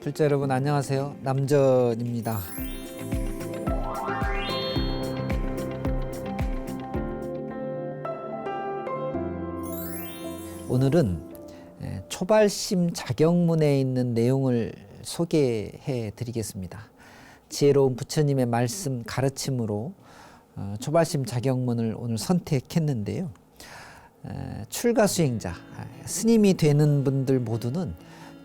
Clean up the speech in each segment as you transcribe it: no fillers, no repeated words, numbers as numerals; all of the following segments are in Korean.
불자 여러분 안녕하세요. 남전입니다. 오늘은 초발심 자경문에 있는 내용을 소개해 드리겠습니다. 지혜로운 부처님의 말씀 가르침으로 초발심 자경문을 오늘 선택했는데요. 출가 수행자, 스님이 되는 분들 모두는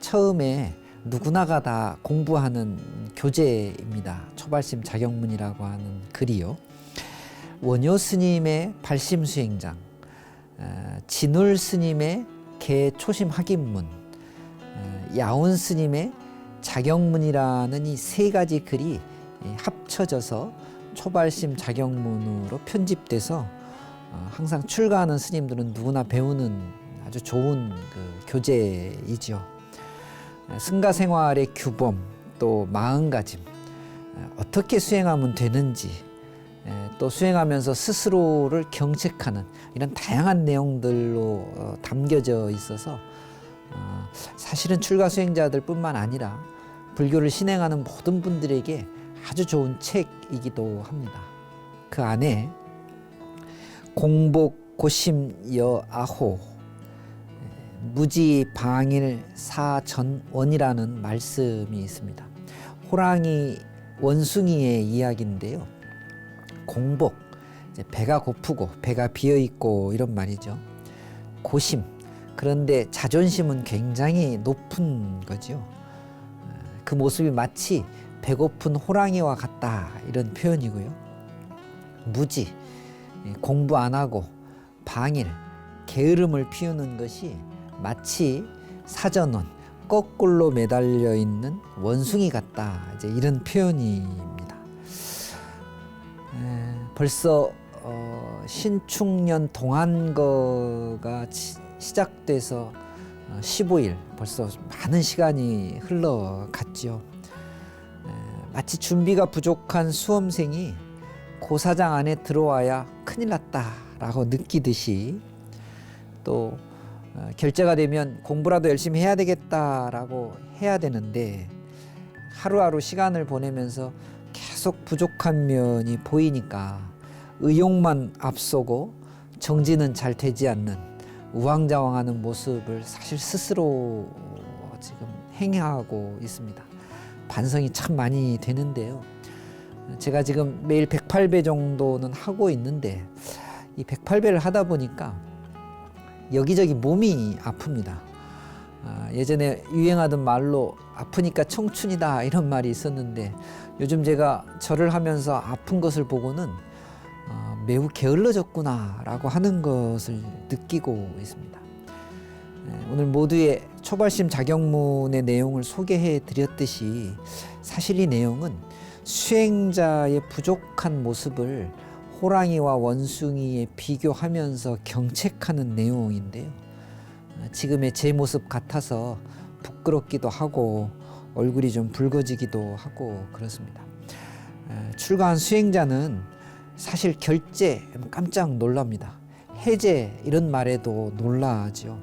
처음에 누구나가 다 공부하는 교재입니다. 초발심 자경문이라고 하는 글이요. 원효 스님의 발심 수행장, 진울 스님의 개 초심 학입문, 야온 스님의 자경문이라는 이 세 가지 글이 합쳐져서 초발심 자경문으로 편집돼서 항상 출가하는 스님들은 누구나 배우는 아주 좋은 교재이죠. 승가 생활의 규범, 또 마음가짐, 어떻게 수행하면 되는지, 또 수행하면서 스스로를 경책하는 이런 다양한 내용들로 담겨져 있어서 사실은 출가 수행자들 뿐만 아니라 불교를 신행하는 모든 분들에게 아주 좋은 책이기도 합니다. 그 안에 공복 고심 여아호 무지 방일 사전원이라는 말씀이 있습니다. 호랑이 원숭이의 이야기인데요. 공복, 배가 고프고 배가 비어있고 이런 말이죠. 고심, 그런데 자존심은 굉장히 높은 거죠. 그 모습이 마치 배고픈 호랑이와 같다 이런 표현이고요. 무지, 공부 안 하고 방일, 게으름을 피우는 것이 마치 사전원, 거꾸로 매달려 있는 원숭이 같다, 이제 이런 표현입니다. 벌써 신축년 동안거가 시작돼서 15일, 벌써 많은 시간이 흘러갔죠. 마치 준비가 부족한 수험생이 고사장 안에 들어와야 큰일 났다라고 느끼듯이, 또 결제가 되면 공부라도 열심히 해야 되겠다라고 해야 되는데 하루하루 시간을 보내면서 계속 부족한 면이 보이니까 의욕만 앞서고 정지는 잘 되지 않는 우왕좌왕하는 모습을 사실 스스로 지금 행하고 있습니다. 반성이 참 많이 되는데요. 제가 지금 매일 108배 정도는 하고 있는데 이 108배를 하다 보니까 여기저기 몸이 아픕니다. 예전에 유행하던 말로 아프니까 청춘이다 이런 말이 있었는데 요즘 제가 절을 하면서 아픈 것을 보고는 매우 게을러졌구나 라고 하는 것을 느끼고 있습니다. 오늘 모두의 초발심 자경문의 내용을 소개해 드렸듯이 사실 이 내용은 수행자의 부족한 모습을 호랑이와 원숭이에 비교하면서 경책하는 내용인데요. 지금의 제 모습 같아서 부끄럽기도 하고 얼굴이 좀 붉어지기도 하고 그렇습니다. 출가한 수행자는 사실 결제 깜짝 놀랍니다. 해제 이런 말에도 놀라죠.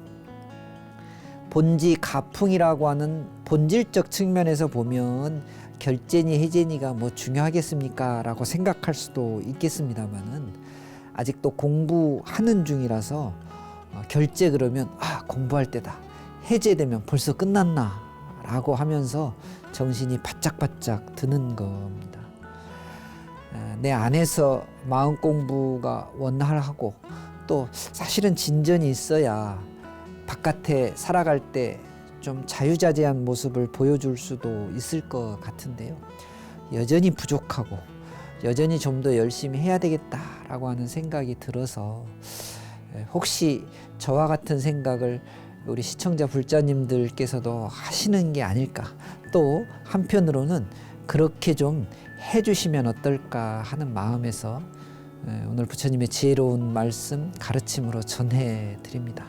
본지 가풍이라고 하는 본질적 측면에서 보면 결제니 해제니가 뭐 중요하겠습니까? 라고 생각할 수도 있겠습니다만은 아직도 공부하는 중이라서 결제 그러면 공부할 때다. 해제되면 벌써 끝났나? 라고 하면서 정신이 바짝바짝 드는 겁니다. 내 안에서 마음 공부가 원활하고 또 사실은 진전이 있어야 바깥에 살아갈 때 좀 자유자재한 모습을 보여줄 수도 있을 것 같은데요. 여전히 부족하고 여전히 좀 더 열심히 해야 되겠다라고 하는 생각이 들어서 혹시 저와 같은 생각을 우리 시청자 불자님들께서도 하시는 게 아닐까, 또 한편으로는 그렇게 좀 해주시면 어떨까 하는 마음에서 오늘 부처님의 지혜로운 말씀 가르침으로 전해드립니다.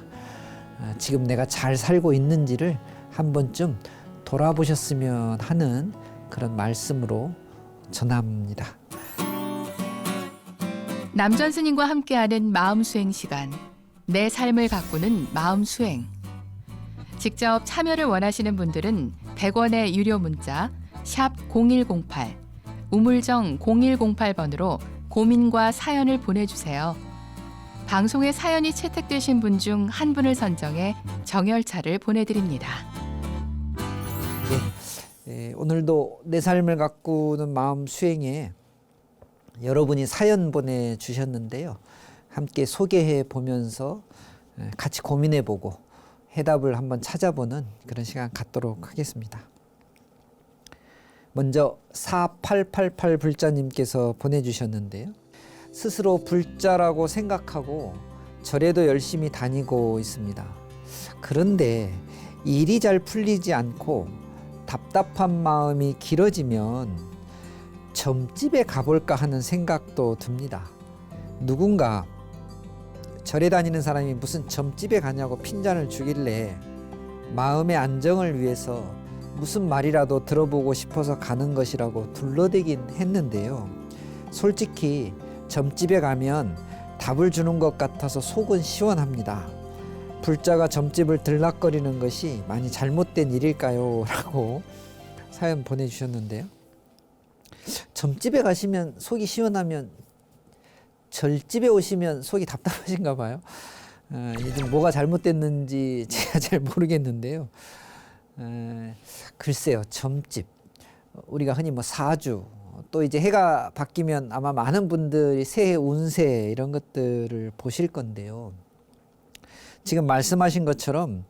지금 내가 잘 살고 있는지를 한 번쯤 돌아보셨으면 하는 그런 말씀으로 전합니다. 남전 스님과 함께하는 마음수행 시간, 내 삶을 바꾸는 마음수행. 직접 참여를 원하시는 분들은 100원의 유료 문자 샵 0108 우물정 0108번으로 고민과 사연을 보내주세요. 방송에 사연이 채택되신 분 중 한 분을 선정해 정열차를 보내드립니다. 오늘도 내 삶을 가꾸는 마음 수행에 여러분이 사연 보내주셨는데요. 함께 소개해 보면서 같이 고민해 보고 해답을 한번 찾아보는 그런 시간 갖도록 하겠습니다. 먼저 4888 불자님께서 보내주셨는데요. 스스로 불자라고 생각하고 절에도 열심히 다니고 있습니다. 그런데 일이 잘 풀리지 않고 답답한 마음이 길어지면 점집에 가볼까 하는 생각도 듭니다. 누군가 절에 다니는 사람이 무슨 점집에 가냐고 핀잔을 주길래 마음의 안정을 위해서 무슨 말이라도 들어보고 싶어서 가는 것이라고 둘러대긴 했는데요. 솔직히 점집에 가면 답을 주는 것 같아서 속은 시원합니다. 불자가 점집을 들락거리는 것이 많이 잘못된 일일까요? 라고 사연 보내주셨는데요. 점집에 가시면 속이 시원하면 절집에 오시면 속이 답답하신가 봐요. 요즘 뭐가 잘못됐는지 제가 잘 모르겠는데요. 글쎄요, 점집. 우리가 흔히 뭐 사주, 또 이제 해가 바뀌면 아마 많은 분들이 새해 운세 이런 것들을 보실 건데요. 지금 말씀하신 것처럼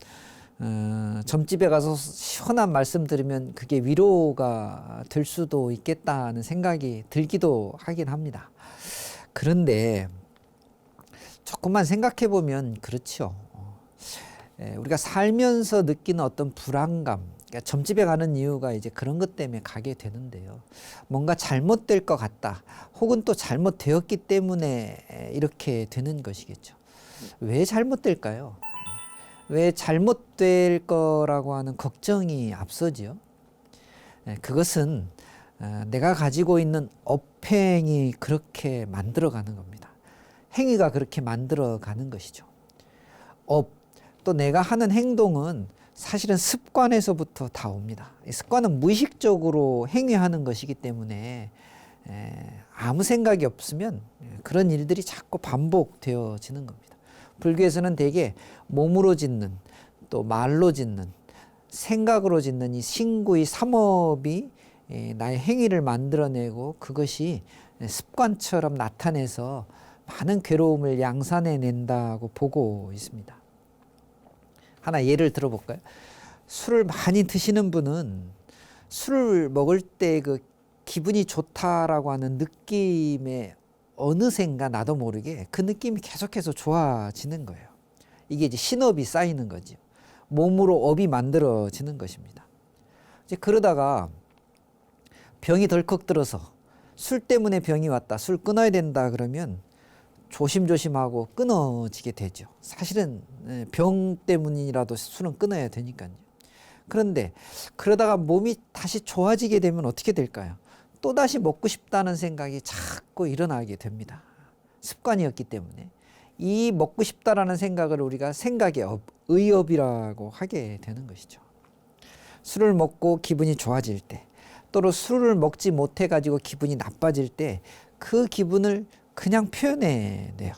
점집에 가서 시원한 말씀 들으면 그게 위로가 될 수도 있겠다는 생각이 들기도 하긴 합니다. 그런데 조금만 생각해 보면 그렇죠. 우리가 살면서 느끼는 어떤 불안감, 그러니까 점집에 가는 이유가 이제 그런 것 때문에 가게 되는데요. 뭔가 잘못될 것 같다, 혹은 또 잘못되었기 때문에 이렇게 되는 것이겠죠. 왜 잘못될까요? 왜 잘못될 거라고 하는 걱정이 앞서지요? 그것은 내가 가지고 있는 업행이 그렇게 만들어가는 겁니다. 행위가 그렇게 만들어가는 것이죠. 또 내가 하는 행동은 사실은 습관에서부터 다 옵니다. 습관은 무의식적으로 행위하는 것이기 때문에 아무 생각이 없으면 그런 일들이 자꾸 반복되어지는 겁니다. 불교에서는 대개 몸으로 짓는, 또 말로 짓는, 생각으로 짓는 이 신구의 삼업이 나의 행위를 만들어내고 그것이 습관처럼 나타내서 많은 괴로움을 양산해낸다고 보고 있습니다. 하나 예를 들어볼까요? 술을 많이 드시는 분은 술을 먹을 때 그 기분이 좋다라고 하는 느낌에 어느샌가 나도 모르게 그 느낌이 계속해서 좋아지는 거예요. 이게 이제 신업이 쌓이는 거죠. 몸으로 업이 만들어지는 것입니다. 이제 그러다가 병이 덜컥 들어서 술 때문에 병이 왔다, 술 끊어야 된다 그러면 조심조심하고 끊어지게 되죠. 사실은 병 때문이라도 술은 끊어야 되니까요. 그런데 그러다가 몸이 다시 좋아지게 되면 어떻게 될까요? 또다시 먹고 싶다는 생각이 자꾸 일어나게 됩니다. 습관이었기 때문에. 이 먹고 싶다라는 생각을 우리가 생각의 업, 의업이라고 하게 되는 것이죠. 술을 먹고 기분이 좋아질 때, 또는 술을 먹지 못해 가지고 기분이 나빠질 때 그 기분을 그냥 표현해내요.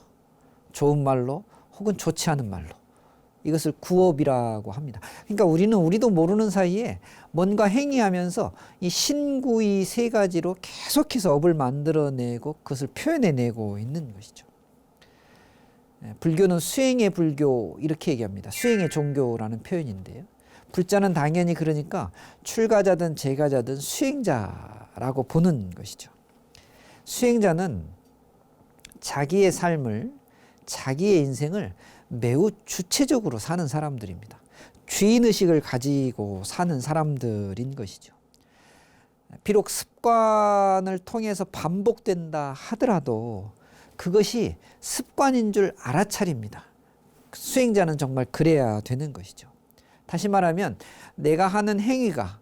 좋은 말로 혹은 좋지 않은 말로. 이것을 구업이라고 합니다. 그러니까 우리도 모르는 사이에 뭔가 행위하면서 이 신구의 세 가지로 계속해서 업을 만들어내고 그것을 표현해내고 있는 것이죠. 불교는 수행의 불교 이렇게 얘기합니다. 수행의 종교라는 표현인데요. 불자는 당연히 그러니까 출가자든 재가자든 수행자라고 보는 것이죠. 수행자는 자기의 삶을, 자기의 인생을 매우 주체적으로 사는 사람들입니다. 주인의식을 가지고 사는 사람들인 것이죠. 비록 습관을 통해서 반복된다 하더라도 그것이 습관인 줄 알아차립니다. 수행자는 정말 그래야 되는 것이죠. 다시 말하면 내가 하는 행위가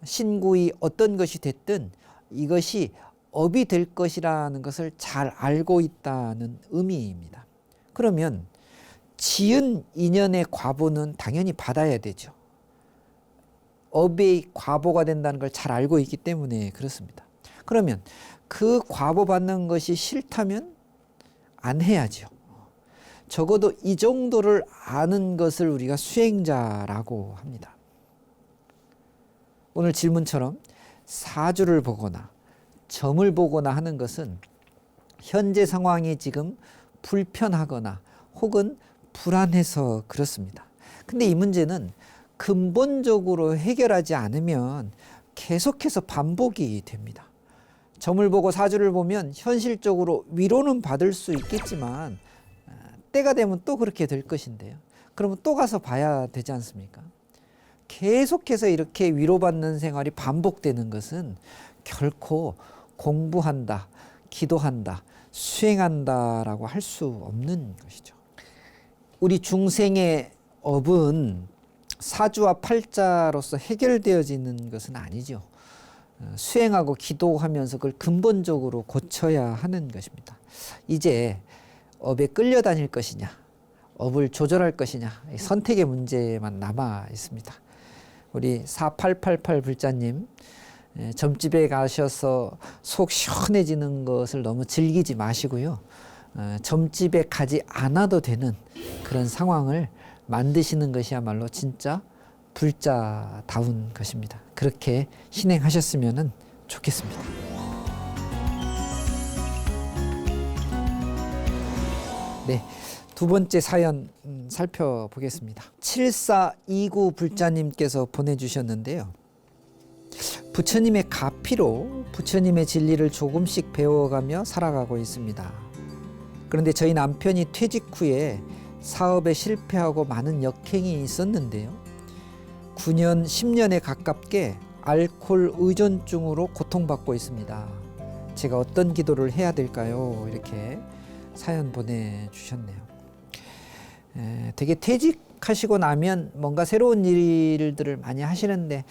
신구의 어떤 것이 됐든 이것이 업이 될 것이라는 것을 잘 알고 있다는 의미입니다. 그러면 지은 인연의 과보는 당연히 받아야 되죠. 업의 과보가 된다는 걸 잘 알고 있기 때문에 그렇습니다. 그러면 그 과보 받는 것이 싫다면 안 해야죠. 적어도 이 정도를 아는 것을 우리가 수행자라고 합니다. 오늘 질문처럼 사주를 보거나 점을 보거나 하는 것은 현재 상황이 지금 불편하거나 혹은 불안해서 그렇습니다. 근데 이 문제는 근본적으로 해결하지 않으면 계속해서 반복이 됩니다. 점을 보고 사주를 보면 현실적으로 위로는 받을 수 있겠지만 때가 되면 또 그렇게 될 것인데요. 그러면 또 가서 봐야 되지 않습니까? 계속해서 이렇게 위로받는 생활이 반복되는 것은 결코 공부한다, 기도한다, 수행한다라고 할 수 없는 것이죠. 우리 중생의 업은 사주와 팔자로서 해결되어지는 것은 아니죠. 수행하고 기도하면서 그걸 근본적으로 고쳐야 하는 것입니다. 이제 업에 끌려다닐 것이냐, 업을 조절할 것이냐, 선택의 문제만 남아 있습니다. 우리 4888 불자님, 점집에 가셔서 속 시원해지는 것을 너무 즐기지 마시고요. 점집에 가지 않아도 되는 그런 상황을 만드시는 것이야말로 진짜 불자다운 것입니다. 그렇게 신행하셨으면 좋겠습니다. 네, 두 번째 사연 살펴보겠습니다. 7429 불자님께서 보내주셨는데요. 부처님의 가피로 부처님의 진리를 조금씩 배워가며 살아가고 있습니다. 그런데 저희 남편이 퇴직 후에 사업에 실패하고 많은 역행이 있었는데요. 9년, 10년에 가깝게 알코올 의존증으로 고통받고 있습니다. 제가 어떤 기도를 해야 될까요? 이렇게 사연 보내주셨네요. 되게 퇴직하시고 나면 뭔가 새로운 일들을 많이 하시는데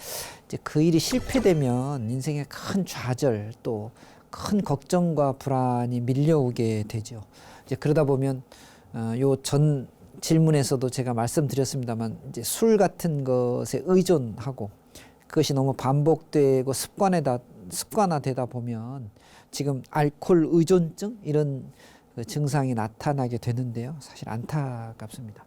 이제 그 일이 실패되면 인생에 큰 좌절 또 큰 걱정과 불안이 밀려오게 되죠. 이제 그러다 보면 요 전 질문에서도 제가 말씀드렸습니다만 이제 술 같은 것에 의존하고 그것이 너무 반복되고 습관화되다 보면 지금 알코올 의존증 이런 그 증상이 나타나게 되는데요. 사실 안타깝습니다.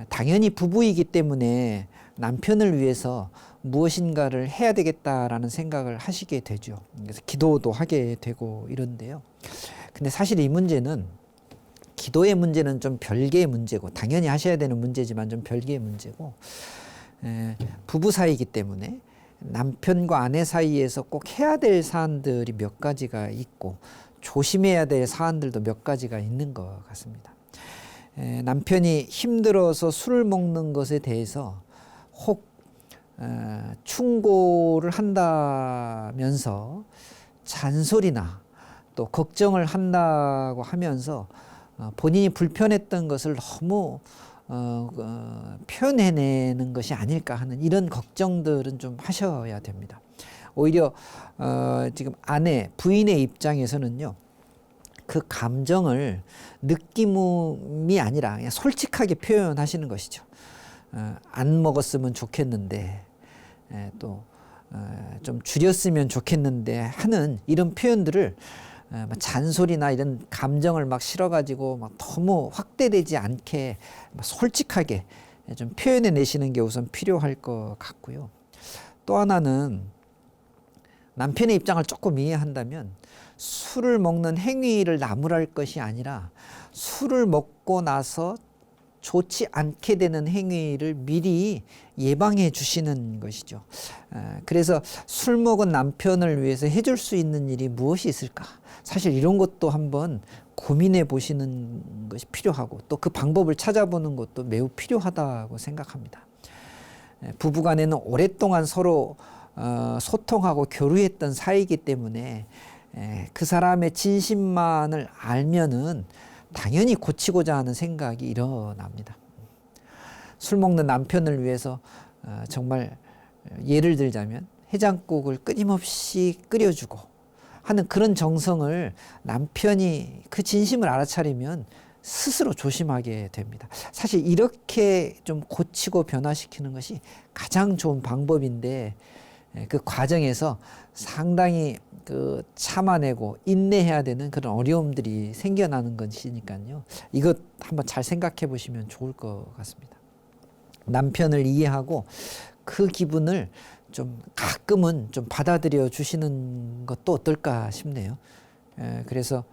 당연히 부부이기 때문에 남편을 위해서 무엇인가를 해야 되겠다라는 생각을 하시게 되죠. 그래서 기도도 하게 되고 이런데요. 근데 사실 이 문제는 기도의 문제는 좀 별개의 문제고 당연히 하셔야 되는 문제지만 좀 별개의 문제고 부부 사이이기 때문에 남편과 아내 사이에서 꼭 해야 될 사안들이 몇 가지가 있고 조심해야 될 사안들도 몇 가지가 있는 것 같습니다. 남편이 힘들어서 술을 먹는 것에 대해서 혹 충고를 한다면서 잔소리나 또 걱정을 한다고 하면서 본인이 불편했던 것을 너무 표현해내는 것이 아닐까 하는 이런 걱정들은 좀 하셔야 됩니다. 오히려 지금 아내, 부인의 입장에서는요. 그 감정을 느낌이 아니라 그냥 솔직하게 표현하시는 것이죠. 안 먹었으면 좋겠는데 또 좀 줄였으면 좋겠는데 하는 이런 표현들을 잔소리나 이런 감정을 막 실어가지고 막 너무 확대되지 않게 솔직하게 좀 표현해 내시는 게 우선 필요할 것 같고요. 또 하나는 남편의 입장을 조금 이해한다면 술을 먹는 행위를 나무랄 것이 아니라 술을 먹고 나서 좋지 않게 되는 행위를 미리 예방해 주시는 것이죠. 그래서 술 먹은 남편을 위해서 해줄 수 있는 일이 무엇이 있을까? 사실 이런 것도 한번 고민해 보시는 것이 필요하고 또 그 방법을 찾아보는 것도 매우 필요하다고 생각합니다. 부부간에는 오랫동안 서로 소통하고 교류했던 사이이기 때문에 그 사람의 진심만을 알면은 당연히 고치고자 하는 생각이 일어납니다. 술 먹는 남편을 위해서 정말 예를 들자면 해장국을 끊임없이 끓여주고 하는 그런 정성을 남편이 그 진심을 알아차리면 스스로 조심하게 됩니다. 사실 이렇게 좀 고치고 변화시키는 것이 가장 좋은 방법인데 그 과정에서 상당히 그 참아내고 인내해야 되는 그런 어려움들이 생겨나는 것이니까요. 이것 한번 잘 생각해 보시면 좋을 것 같습니다. 남편을 이해하고 그 기분을 좀 가끔은 좀 받아들여 주시는 것도 어떨까 싶네요. 그래서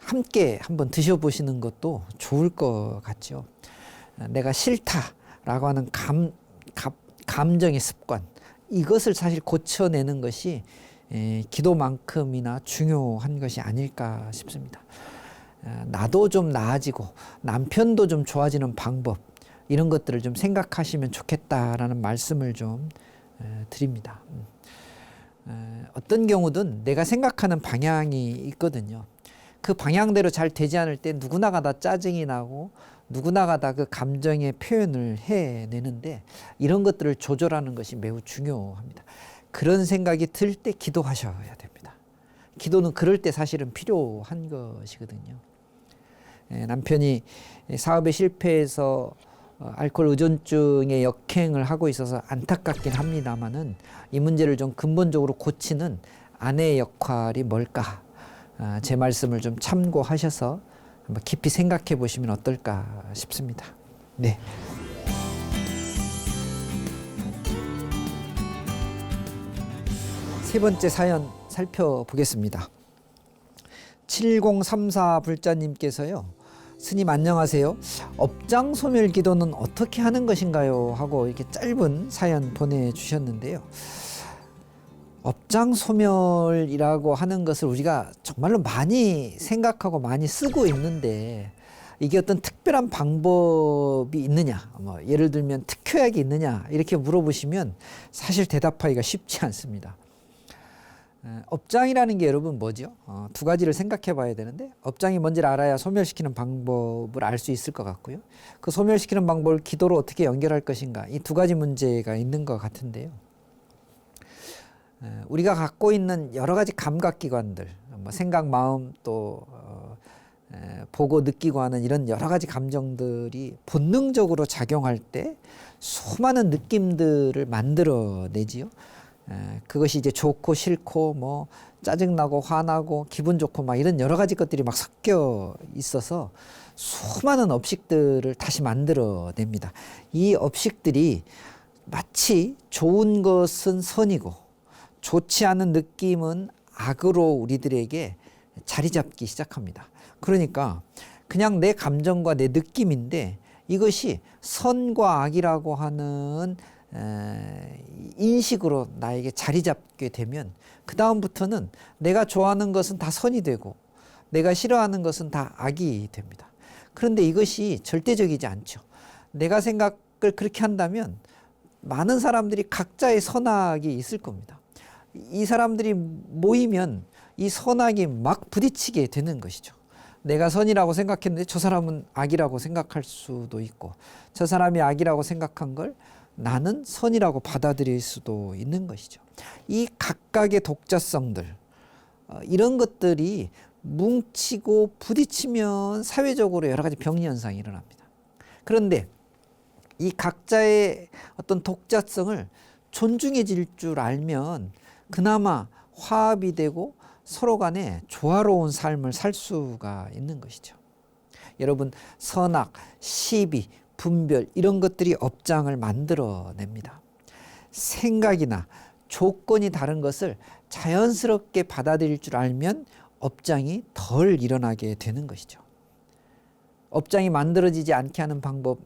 함께 한번 드셔보시는 것도 좋을 것 같죠. 내가 싫다라고 하는 감정의 습관, 이것을 사실 고쳐내는 것이 기도만큼이나 중요한 것이 아닐까 싶습니다. 나도 좀 나아지고 남편도 좀 좋아지는 방법, 이런 것들을 좀 생각하시면 좋겠다라는 말씀을 좀 드립니다. 어떤 경우든 내가 생각하는 방향이 있거든요. 그 방향대로 잘 되지 않을 때 누구나가 다 짜증이 나고 누구나가 다 그 감정의 표현을 해내는데, 이런 것들을 조절하는 것이 매우 중요합니다. 그런 생각이 들 때 기도하셔야 됩니다. 기도는 그럴 때 사실은 필요한 것이거든요. 남편이 사업에 실패해서 알코올 의존증의 역행을 하고 있어서 안타깝긴 합니다만은, 이 문제를 좀 근본적으로 고치는 아내의 역할이 뭘까? 제 말씀을 좀 참고하셔서 한번 깊이 생각해 보시면 어떨까 싶습니다. 네. 세 번째 사연 살펴보겠습니다. 7034 불자님께서요. 스님 안녕하세요. 업장 소멸 기도는 어떻게 하는 것인가요? 하고 이렇게 짧은 사연 보내주셨는데요. 업장 소멸이라고 하는 것을 우리가 정말로 많이 생각하고 많이 쓰고 있는데, 이게 어떤 특별한 방법이 있느냐, 예를 들면 특효약이 있느냐 이렇게 물어보시면 사실 대답하기가 쉽지 않습니다. 업장이라는 게 여러분 뭐죠? 두 가지를 생각해 봐야 되는데, 업장이 뭔지를 알아야 소멸시키는 방법을 알 수 있을 것 같고요. 그 소멸시키는 방법을 기도로 어떻게 연결할 것인가, 이 두 가지 문제가 있는 것 같은데요. 우리가 갖고 있는 여러 가지 감각기관들, 생각, 마음, 또 보고 느끼고 하는 이런 여러 가지 감정들이 본능적으로 작용할 때 수많은 느낌들을 만들어내지요. 그것이 이제 좋고 싫고 뭐 짜증나고 화나고 기분 좋고 막 이런 여러 가지 것들이 막 섞여 있어서 수많은 업식들을 다시 만들어냅니다. 이 업식들이 마치 좋은 것은 선이고 좋지 않은 느낌은 악으로 우리들에게 자리 잡기 시작합니다. 그러니까 그냥 내 감정과 내 느낌인데, 이것이 선과 악이라고 하는 인식으로 나에게 자리 잡게 되면, 그 다음부터는 내가 좋아하는 것은 다 선이 되고 내가 싫어하는 것은 다 악이 됩니다. 그런데 이것이 절대적이지 않죠. 내가 생각을 그렇게 한다면 많은 사람들이 각자의 선악이 있을 겁니다. 이 사람들이 모이면 이 선악이 막 부딪히게 되는 것이죠. 내가 선이라고 생각했는데 저 사람은 악이라고 생각할 수도 있고, 저 사람이 악이라고 생각한 걸 나는 선이라고 받아들일 수도 있는 것이죠. 이 각각의 독자성들, 이런 것들이 뭉치고 부딪히면 사회적으로 여러 가지 병리 현상이 일어납니다. 그런데 이 각자의 어떤 독자성을 존중해질 줄 알면 그나마 화합이 되고 서로 간에 조화로운 삶을 살 수가 있는 것이죠. 여러분, 선악, 시비, 분별, 이런 것들이 업장을 만들어냅니다. 생각이나 조건이 다른 것을 자연스럽게 받아들일 줄 알면 업장이 덜 일어나게 되는 것이죠. 업장이 만들어지지 않게 하는 방법,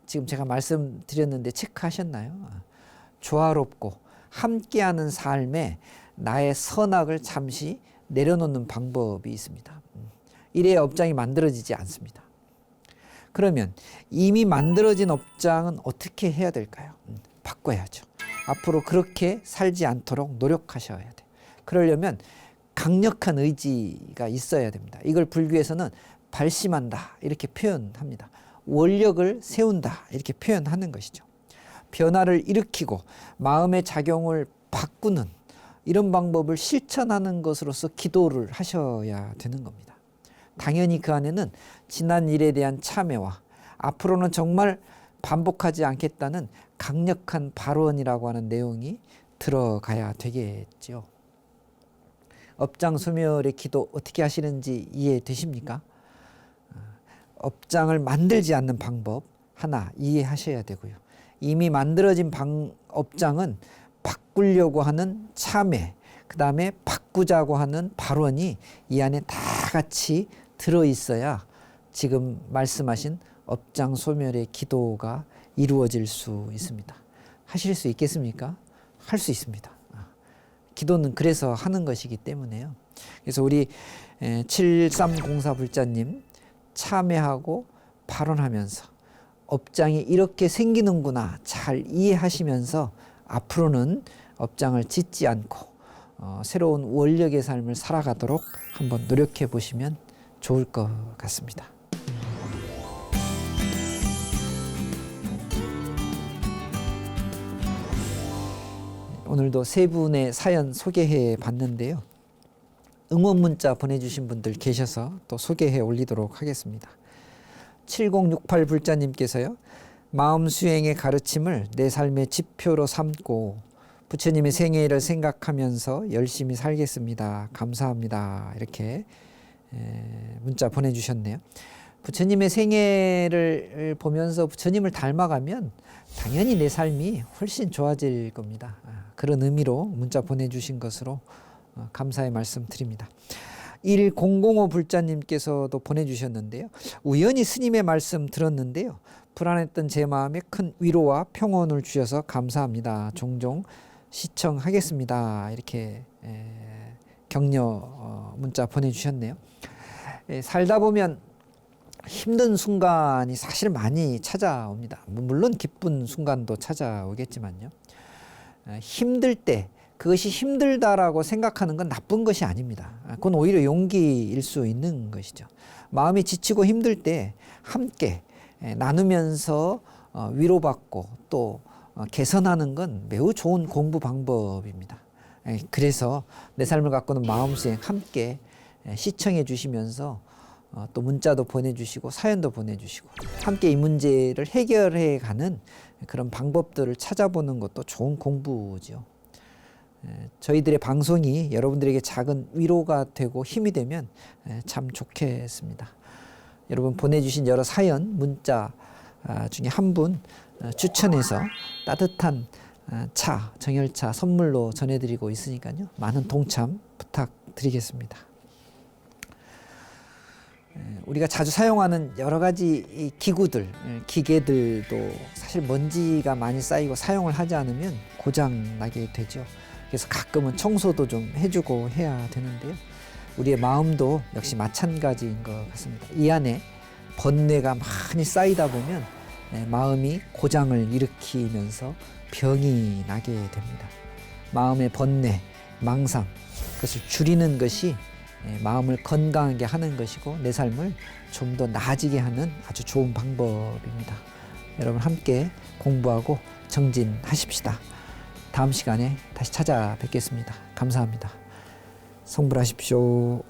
지금 제가 말씀드렸는데 체크하셨나요? 조화롭고 함께하는 삶에 나의 선악을 잠시 내려놓는 방법이 있습니다. 이래야 업장이 만들어지지 않습니다. 그러면 이미 만들어진 업장은 어떻게 해야 될까요? 바꿔야죠. 앞으로 그렇게 살지 않도록 노력하셔야 돼요. 그러려면 강력한 의지가 있어야 됩니다. 이걸 불교에서는 발심한다 이렇게 표현합니다. 원력을 세운다 이렇게 표현하는 것이죠. 변화를 일으키고 마음의 작용을 바꾸는 이런 방법을 실천하는 것으로서 기도를 하셔야 되는 겁니다. 당연히 그 안에는 지난 일에 대한 참회와 앞으로는 정말 반복하지 않겠다는 강력한 발언이라고 하는 내용이 들어가야 되겠죠. 업장 소멸의 기도 어떻게 하시는지 이해되십니까? 업장을 만들지 않는 방법 하나 이해하셔야 되고요. 이미 만들어진 업장은 바꾸려고 하는 참회, 그 다음에 바꾸자고 하는 발언이 이 안에 다 같이 들어있어야 지금 말씀하신 업장 소멸의 기도가 이루어질 수 있습니다. 하실 수 있겠습니까? 할 수 있습니다. 기도는 그래서 하는 것이기 때문에요. 그래서 우리 7304 불자님 참회하고 발언하면서 업장이 이렇게 생기는구나 잘 이해하시면서 앞으로는 업장을 짓지 않고 새로운 원력의 삶을 살아가도록 한번 노력해 보시면 좋을 것 같습니다. 오늘도 세 분의 사연 소개해 봤는데요. 응원 문자 보내주신 분들 계셔서 또 소개해 올리도록 하겠습니다. 7068 불자님께서요. 마음 수행의 가르침을 내 삶의 지표로 삼고 부처님의 생애를 생각하면서 열심히 살겠습니다. 감사합니다. 이렇게 문자 보내주셨네요. 부처님의 생애를 보면서 부처님을 닮아가면 당연히 내 삶이 훨씬 좋아질 겁니다. 그런 의미로 문자 보내주신 것으로 감사의 말씀 드립니다. 1005 불자님께서도 보내주셨는데요. 우연히 스님의 말씀 들었는데요. 불안했던 제 마음에 큰 위로와 평온을 주셔서 감사합니다. 종종 시청하겠습니다. 이렇게 격려 문자 보내주셨네요. 살다 보면 힘든 순간이 사실 많이 찾아옵니다. 물론 기쁜 순간도 찾아오겠지만요. 힘들 때 그것이 힘들다라고 생각하는 건 나쁜 것이 아닙니다. 그건 오히려 용기일 수 있는 것이죠. 마음이 지치고 힘들 때 함께 나누면서 위로받고 또 개선하는 건 매우 좋은 공부 방법입니다. 그래서 내 삶을 가꾸는 마음수행 함께 시청해 주시면서 또 문자도 보내주시고 사연도 보내주시고 함께 이 문제를 해결해 가는 그런 방법들을 찾아보는 것도 좋은 공부죠. 저희들의 방송이 여러분들에게 작은 위로가 되고 힘이 되면 참 좋겠습니다. 여러분 보내주신 여러 사연, 문자 중에 한 분 추천해서 따뜻한 차, 정열차 선물로 전해드리고 있으니까요. 많은 동참 부탁드리겠습니다. 우리가 자주 사용하는 여러 가지 기구들, 기계들도 사실 먼지가 많이 쌓이고 사용을 하지 않으면 고장 나게 되죠. 그래서 가끔은 청소도 좀 해주고 해야 되는데요. 우리의 마음도 역시 마찬가지인 것 같습니다. 이 안에 번뇌가 많이 쌓이다 보면 마음이 고장을 일으키면서 병이 나게 됩니다. 마음의 번뇌, 망상, 그것을 줄이는 것이 마음을 건강하게 하는 것이고 내 삶을 좀 더 나아지게 하는 아주 좋은 방법입니다. 여러분 함께 공부하고 정진하십시다. 다음 시간에 다시 찾아뵙겠습니다. 감사합니다. 성불하십시오.